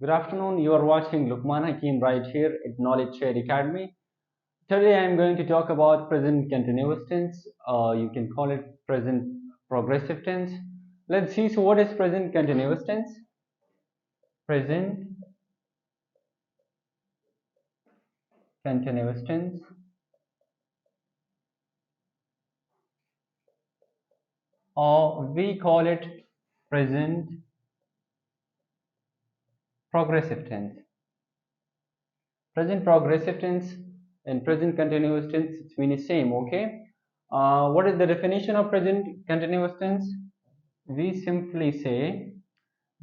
Good afternoon. You are watching Lukman Hakim right here at KnowledgeShare Academy. Today I am going to talk about present continuous tense. You can call it present progressive tense. Let's see. So, what is present continuous tense? Present continuous tense. Or we call it present progressive tense. Present progressive tense and present continuous tense, it's mean the same, okay? What is the definition of present continuous tense? We simply say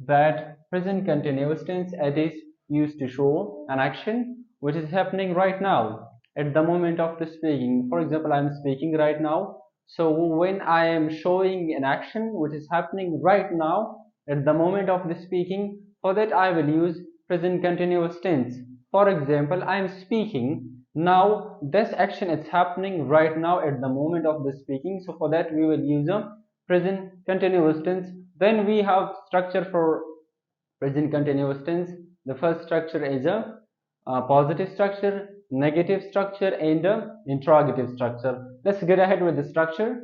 that present continuous tense it is used to show an action which is happening right now at the moment of the speaking. For example, I am speaking right now. So when I am showing an action which is happening right now at the moment of the speaking, for that I will use present continuous tense. For example, I am speaking now. This action is happening right now at the moment of the speaking. So for that we will use a present continuous tense. Then we have structure for present continuous tense. The first structure is a positive structure, negative structure, and a interrogative structure. Let's get ahead with the structure.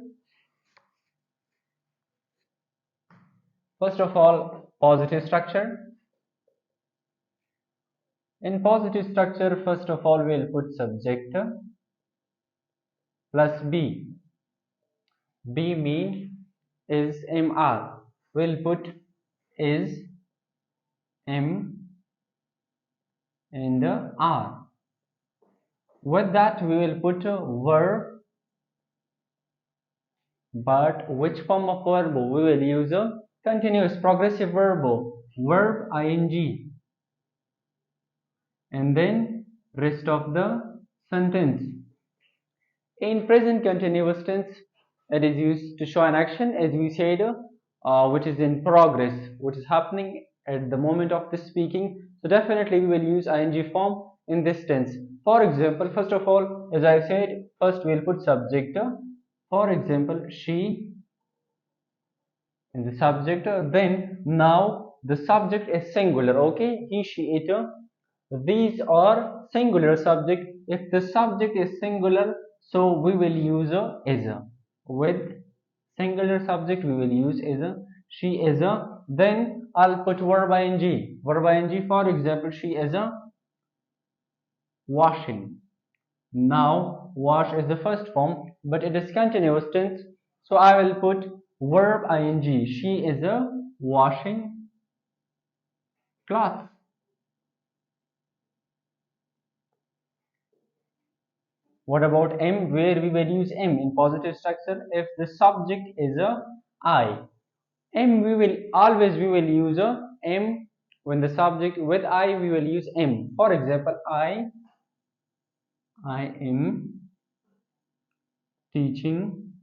First of all, positive structure. In positive structure, first of all, we'll put subject plus be. Be means is mr. We'll put is m and r. With that we will put a verb, but which form of verb? We will use a continuous progressive verb ing, and then rest of the sentence. In present continuous tense, it is used to show an action, as we said, which is in progress, which is happening at the moment of the speaking. So definitely we will use ing form in this tense. For example, first of all, as I said, first we will put subject. For example, she in the subject. Then now the subject is singular. Okay, he, she, it. These are singular subject. If the subject is singular, so we will use a is. With singular subject we will use is a. She is a. Then I'll put verb ing. Verb ing, for example, she is a washing. Now wash is the first form, but it is continuous tense, so I will put verb ing. She is a washing cloth. What about m? Where we will use m in positive structure? If the subject is a I, m we will use a m. When the subject with I, we will use m. For example, I am teaching.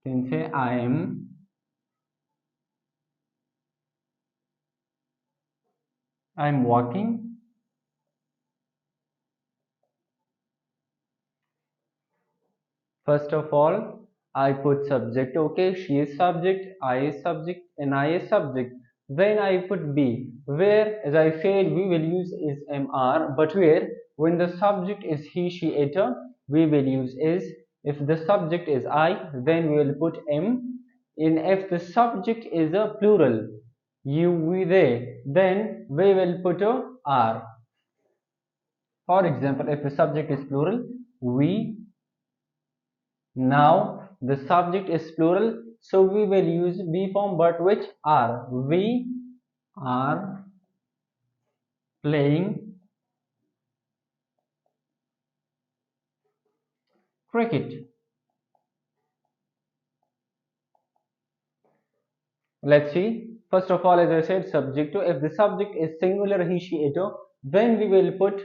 Then say I am walking. First of all, I put subject. Okay, she is subject, I is subject, and I is subject. Then I put be. Where, as I said, we will use is mr, but where, when the subject is he, she, it, we will use is. If the subject is I, then we will put m. And if the subject is a plural, you, we, they, then we will put a r. For example, if the subject is plural, we. Now the subject is plural, so we will use be form, but which are. We are playing cricket. Let's see. First of all, as I said, subject to. If the subject is singular, he, she, it, then we will put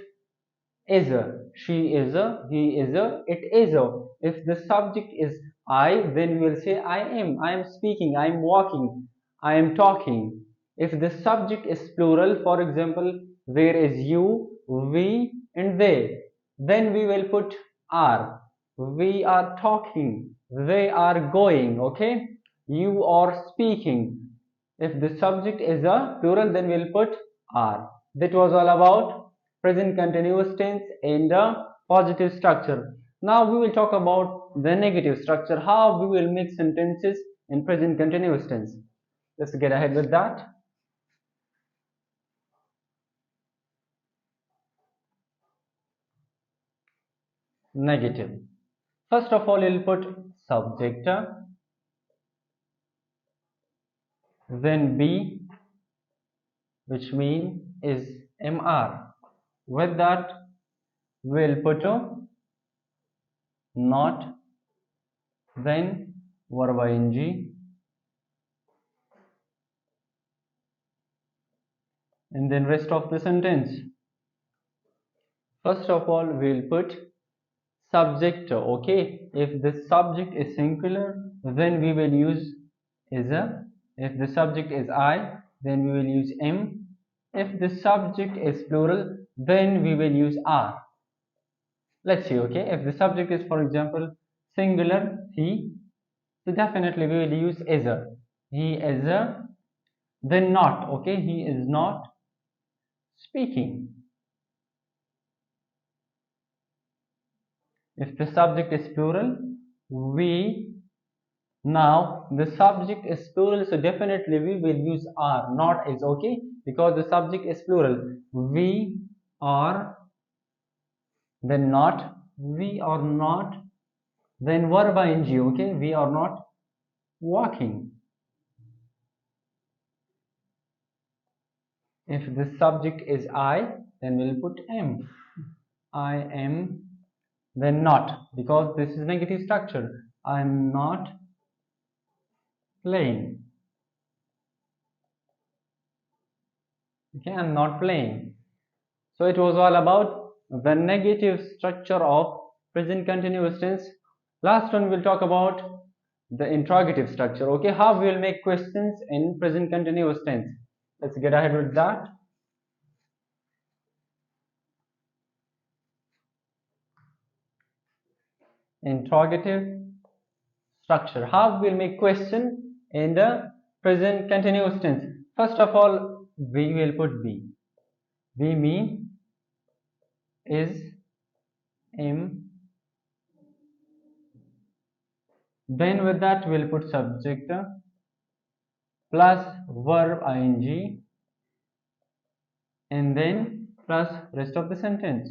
is a. She is a, he is a, it is a. If the subject is I, then we will say I am speaking, I am walking, I am talking. If the subject is plural, for example, there is you, we, and they, then we will put are. We are talking, they are going. Okay, you are speaking. If the subject is a plural, then we'll put are. That was all about present continuous tense in the positive structure. Now we will talk about the negative structure, how we will make sentences in present continuous tense. Let's get ahead with that. Negative. First of all, we'll put subject, then be, which means is mr. With that, we'll put not, then verb ing, and then rest of the sentence. First of all, we'll put subject. Okay, if the subject is singular, then we will use is a. If the subject is I, then we will use am. If the subject is plural, then we will use are. Let's see. Okay, if the subject is, for example, singular, he, so definitely we will use is a. He is a. Then not. Okay, he is not speaking. If the subject is plural, now the subject is plural, so definitely we will use are, not is. Okay, because the subject is plural. We are, then not, we are not, then verb ing. Okay, we are not walking. If the subject is I, then we'll put am. I am, then not, because this is negative structure. I am not playing. Okay, I'm not playing. So it was all about the negative structure of present continuous tense. Last one, we'll talk about the interrogative structure. Okay, how we will make questions in present continuous tense. Let's get ahead with that. Interrogative structure. How we will make question in the present continuous tense. First of all, we will put be. Be mean is, am. Then with that we'll put subject plus verb ing, and then plus rest of the sentence.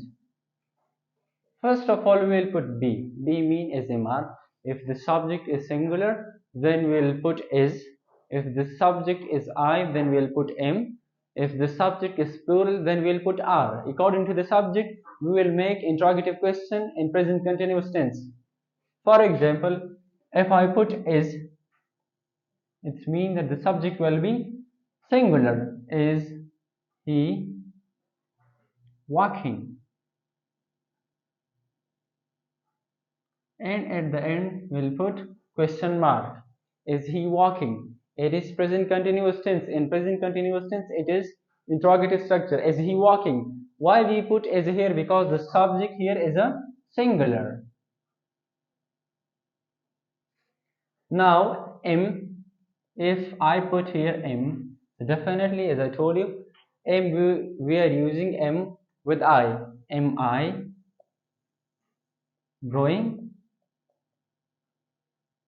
First of all, we will put be. Be mean is mr. If the subject is singular, then we will put is. If the subject is I, then we will put am. If the subject is plural, then we will put are. According to the subject, we will make interrogative question in present continuous tense. For example, if I put is, it means that the subject will be singular. Is he walking? And at the end we'll put question mark. Is he walking? It is present continuous tense. In present continuous tense, it is interrogative structure. Is he walking? Why we put is here? Because the subject here is a singular. Now am, if I put here am, definitely, as I told you, am, we are using am with I. Am I growing?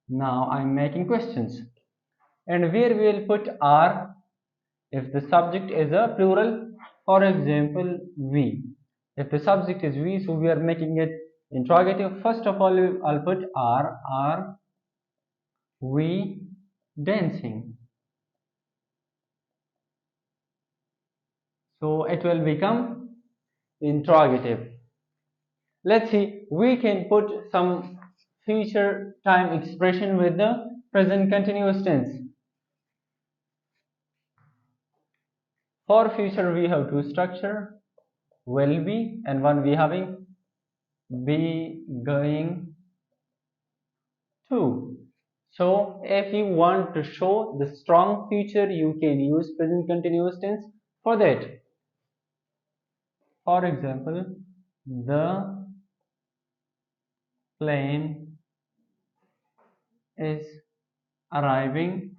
Now I'm making questions. And where we will put are if the subject is a plural. For example, we. If the subject is we, so we are making it interrogative. First of all, I'll put are we dancing? So it will become interrogative. Let's see, we can put some future time expression with the present continuous tense. For future, we have two structure, will be, and one we having be going to. So if you want to show the strong future, you can use present continuous tense for that. For example, the plane is arriving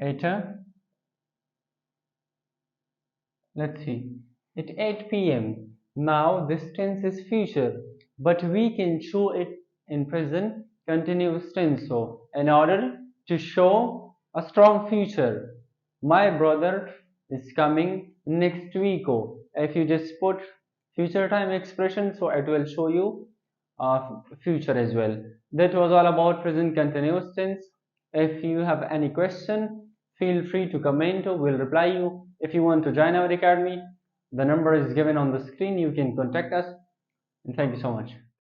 at let's see, at 8 p.m. Now this tense is future, but we can show it in present continuous tense. So in order to show a strong future, my brother is coming next week. Oh, if you just put future time expression, so it will show you future as well. That was all about present continuous tense. If you have any question, feel free to comment. We'll reply you. If you want to join our academy, the number is given on the screen. You can contact us. And thank you so much.